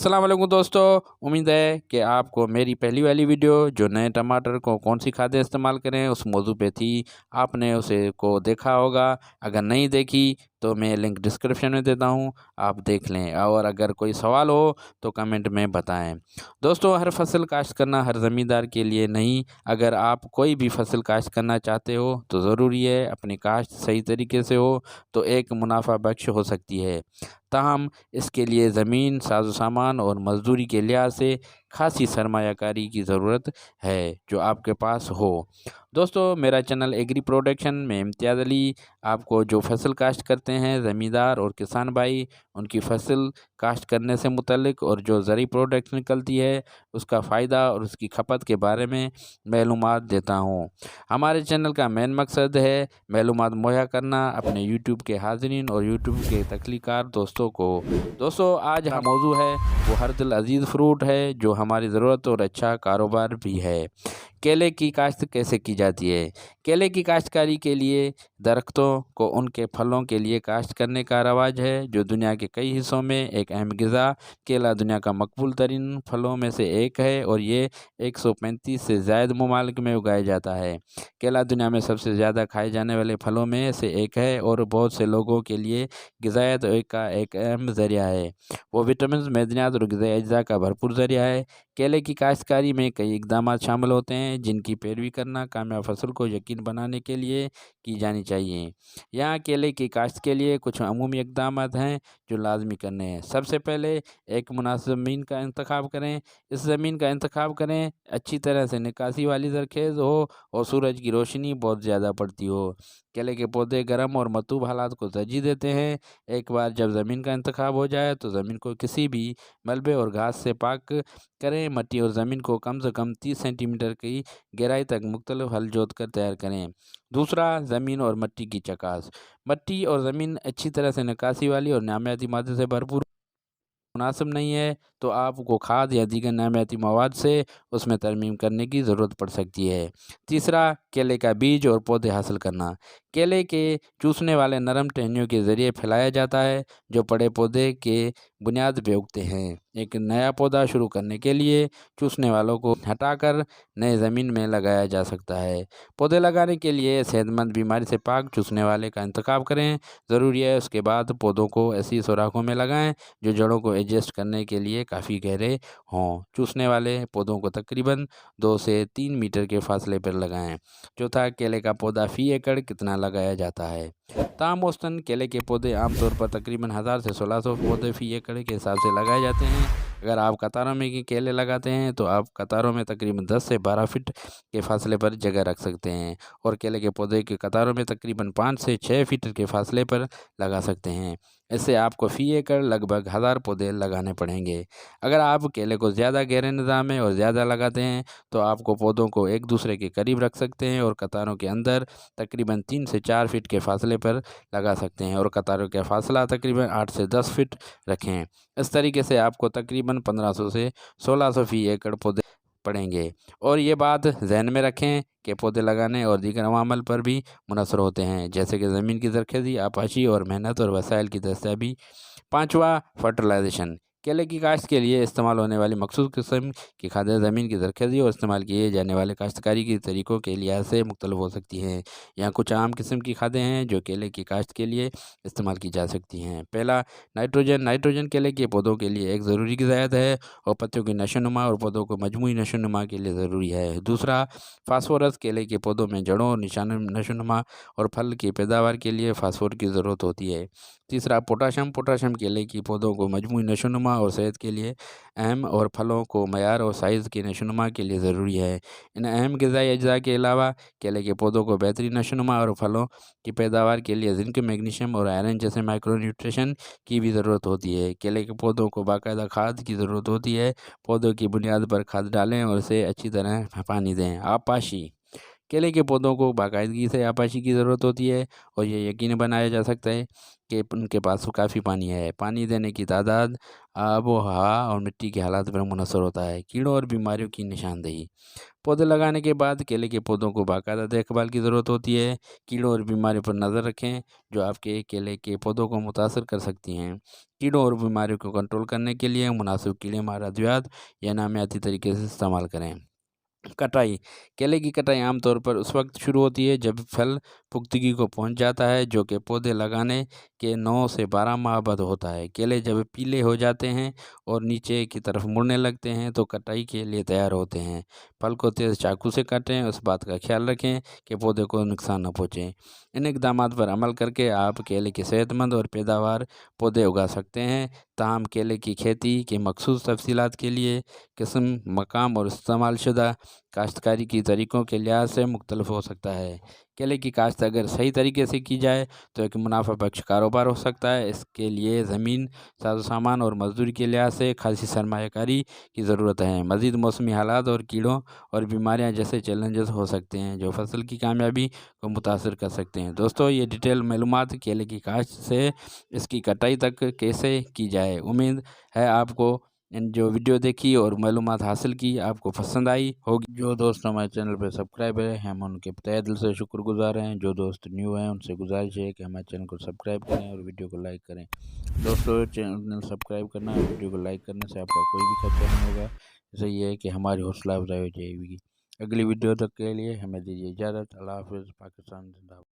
अस्सलाम वालेकुम दोस्तों। उम्मीद है कि आपको मेरी पहली वाली वीडियो जो नए टमाटर को कौन सी खादें इस्तेमाल करें उस मौजू पे थी, आपने उसे को देखा होगा। अगर नहीं देखी तो मैं लिंक डिस्क्रिप्शन में देता हूँ, आप देख लें। और अगर कोई सवाल हो तो कमेंट में बताएं। दोस्तों, हर फसल काश्त करना हर ज़मींदार के लिए नहीं। अगर आप कोई भी फसल काश्त करना चाहते हो तो ज़रूरी है अपनी काश्त सही तरीके से हो तो एक मुनाफा बख्श हो सकती है। ताहम इसके लिए ज़मीन, साजो सामान और मज़दूरी के लिहाज से खासी सरमायाकारी की ज़रूरत है जो आपके पास हो। दोस्तों, मेरा चैनल एग्री प्रोडक्शन में इम्तियाज़ अली आपको जो फसल काश्त करते हैं ज़मींदार और किसान भाई, उनकी फसल काश्त करने से मुतल्लिक और जो ज़रूरी प्रोडक्ट निकलती है उसका फ़ायदा और उसकी खपत के बारे में मालूमात देता हूँ। हमारे चैनल का मेन मकसद है मालूमात मुहैया करना अपने यूट्यूब के हाज़रीन और यूट्यूब के तख्लीकार दोस्तों को। दोस्तों, आज हमारा मौजू है वो हर दिल अजीज़ फ्रूट है जो हमारी ज़रूरत और अच्छा कारोबार भी है। केले की काश्त कैसे की जाती है? केले की काश्तकारी के लिए दरख्तों को उनके फलों के लिए काश्त करने का रवाज है जो दुनिया के कई हिस्सों में एक अहम ग़िज़ा। केला दुनिया का मकबूल तरीन फलों में से एक है और ये 135 से ज़ायद ममालिक में उगाया जाता है। केला दुनिया में सबसे ज़्यादा खाए जाने वाले फलों में से एक है और बहुत से लोगों के लिए ग़िज़ायत का एक अहम ज़रिया है। वो विटामिन, मैदनियात और ग़िज़ाई अज्जा का भरपूर ज़रिया है। केले की काश्तकारी में कई इक़दामात शामिल होते हैं जिनकी पैरवी करना कामयाब फसल को यकीन बनाने के लिए की जानी चाहिए। यहाँ केले की काश्त के लिए कुछ अमूमी इक़दामात हैं जो लाज़मी करने हैं। सबसे पहले एक मुनासिब ज़मीन का इंतखाब करें। इस ज़मीन का इंतखाब करें अच्छी तरह से निकासी वाली ज़रख़ेज़ हो और सूरज की रोशनी बहुत ज़्यादा पड़ती हो। केले के पौधे गर्म और मतूब हालात को तरजीह देते हैं। एक बार जब ज़मीन का इंतखाब हो जाए तो ज़मीन को किसी भी मलबे और घास से पाक करें। मिट्टी और ज़मीन को कम से कम 30 सेंटीमीटर की गहराई तक मुख्तलिफ हल जोत कर तैयार करें। दूसरा, ज़मीन और मिट्टी की चकास। मिट्टी और ज़मीन अच्छी तरह से निकासी वाली और नामियाती मादे से भरपूर मुनासिब नहीं है तो आपको खाद या दीगर नामियाती मवाद से उसमें तरमीम करने की ज़रूरत पड़ सकती है। तीसरा, केले का बीज और पौधे हासिल करना। केले के चूसने वाले नरम टहनियों के ज़रिए फैलाया जाता है जो बड़े पौधे के बुनियाद पे उगते हैं। एक नया पौधा शुरू करने के लिए चूसने वालों को हटाकर नए ज़मीन में लगाया जा सकता है। पौधे लगाने के लिए सेहतमंद, बीमारी से पाक चूसने वाले का इंतखाब करें। ज़रूरी है उसके बाद पौधों को ऐसी सुराखों में लगाएं जो जड़ों को एडजस्ट करने के लिए काफ़ी गहरे हों। चूसने वाले पौधों को तकरीबन 2 से 3 मीटर के फासले पर लगाएं। चौथा, केले का पौधा फ़ी एकड़ कितना लगाया जाता है? ताम औसतन केले के पौधे आमतौर पर तकरीबन 1000 से 1600 पौधे फ़ी एकड़ के हिसाब से लगाए जाते हैं। अगर आप कतारों में के केले लगाते हैं तो आप कतारों में तकरीबन 10 से 12 फीट के फासले पर जगह रख सकते हैं और केले के पौधे के कतारों में तकरीबन 5 से 6 फीट के फासले पर लगा सकते हैं। इससे आपको फ़ी एकड़ लगभग 1000 पौधे लगाने पड़ेंगे। अगर आप केले को ज़्यादा गहरे निज़ाम में और ज़्यादा लगाते हैं तो आपको पौधों को एक दूसरे के करीब रख सकते हैं और कतारों के अंदर तकरीबन 3 से 4 फीट के फासले पर लगा सकते हैं और कतारों का फासला तकरीबन 8 से 10 फीट रखें। इस तरीके से आपको तकरीबन 1500 से 1600 फ़ी एकड़ पौधे पड़ेंगे। और ये बात ज़हन में रखें कि पौधे लगाने और दीगर अवामल पर भी मुनहसर होते हैं जैसे कि ज़मीन की ज़रख़ेज़ी, आपाशी और मेहनत और वसाइल की दस्तयाबी। पाँचवा, फर्टिलाइजेशन। केले की काश्त के लिए इस्तेमाल होने वाली मखसूस किस्म की खादें ज़मीन की ज़रख़ेज़ी और इस्तेमाल किए जाने वाले काश्तकारी के तरीक़ों के लिहाज से मुख्तलिफ हो सकती हैं। यहाँ कुछ आम किस्म की खादें हैं जो केले की काश्त के लिए इस्तेमाल की जा सकती हैं। पहला, नाइट्रोजन। नाइट्रोजन केले के पौधों के लिए एक ज़रूरी ग़िज़ायत है और पत्तियों की नशोनुमा और पौधों को मजमूई नशोनुमा के लिए ज़रूरी है। दूसरा, फास्फोरस। केले के पौधों में जड़ों और नशोनुमा और फल की पैदावार के लिए फास्फोर की ज़रूरत होती है। तीसरा, पोटाशियम। पोटाशियम केले की पौधों को मजमूई नशोनुमा और सेहत के लिए अहम और फलों को मयार और साइज़ की नशोनुमा के लिए ज़रूरी है। इन अहम ग़िज़ाई अज्जा के अलावा केले के पौधों को बेहतरीन नशोनुमा और फलों की पैदावार के लिए जिंक, मैग्नीशियम और आयरन जैसे माइक्रो न्यूट्रिशन की भी ज़रूरत होती है। केले के पौधों को बाकायदा खाद की ज़रूरत होती है। पौधों की बुनियाद पर खाद डालें और इसे अच्छी तरह पानी दें। आपाशी। केले के पौधों को बाकायदगी से आपाशी की ज़रूरत होती है और ये यकीनी बनाया जा सकता है कि उनके पास काफ़ी पानी है। पानी देने की तादाद आब व हवा और मिट्टी के हालात पर मुनहसर होता है। कीड़ों और बीमारियों की निशानदेही। पौधे लगाने के बाद केले के पौधों को बाकायदा देखभाल की ज़रूरत होती है। कीड़ों और बीमारियों पर नज़र रखें जो आपके केले के पौधों को मुतासर कर सकती हैं। कीड़ों और बीमारियों को कंट्रोल करने के लिए मुनासिब कीड़े मार अद्वियात या नामियाती तरीके से इस्तेमाल करें। कटाई। केले की कटाई आमतौर पर उस वक्त शुरू होती है जब फल पुख्तगी को पहुंच जाता है, जो कि पौधे लगाने के 9 से 12 माह बाद होता है। केले जब पीले हो जाते हैं और नीचे की तरफ मुड़ने लगते हैं तो कटाई के लिए तैयार होते हैं। फल को तेज़ चाकू से काटें, उस बात का ख्याल रखें कि पौधे को नुकसान न पहुँचे। इन इकदामात पर अमल करके आप केले के सेहतमंद और पैदावार पौधे उगा सकते हैं। ताहम केले की खेती की मखसूस तफसीलात के लिए किस्म, मकाम और इस्तेमाल शुदा काश्तकारी की तरीक़ों के लिहाज से मुख्तलिफ हो सकता है। केले की काश्त अगर सही तरीके से की जाए तो एक मुनाफा बख्श कारोबार हो सकता है। इसके लिए ज़मीन, साज़ो सामान और मजदूरी के लिहाज से खासी सरमायाकारी की ज़रूरत है। मज़ीद मौसमी हालात और कीड़ों और बीमारियां जैसे चैलेंजेस हो सकते हैं जो फसल की कामयाबी को मुतासर कर सकते हैं। दोस्तों, ये डिटेल मालूमात केले की काश्त से इसकी कटाई तक कैसे की जाए। उम्मीद है आपको जो वीडियो देखी और मालूमात हासिल की आपको पसंद आई होगी। जो दोस्त हमारे चैनल पर सब्सक्राइब है, हम उनके तहे दिल से शुक्रगुजार हैं। जो दोस्त न्यू हैं उनसे गुजारिश है कि हमारे चैनल को सब्सक्राइब करें और वीडियो को लाइक करें। दोस्तों, चैनल सब्सक्राइब करना और वीडियो को लाइक करने से आपका कोई भी खर्चा नहीं होगा। इससे ये है कि हमारी हौसला अफजाई हो जाएगी। अगली वीडियो तक के लिए हमें दीजिए इजाज़त। अल्लाह हाफ़िज़। पाकिस्तान जिंदाबाद।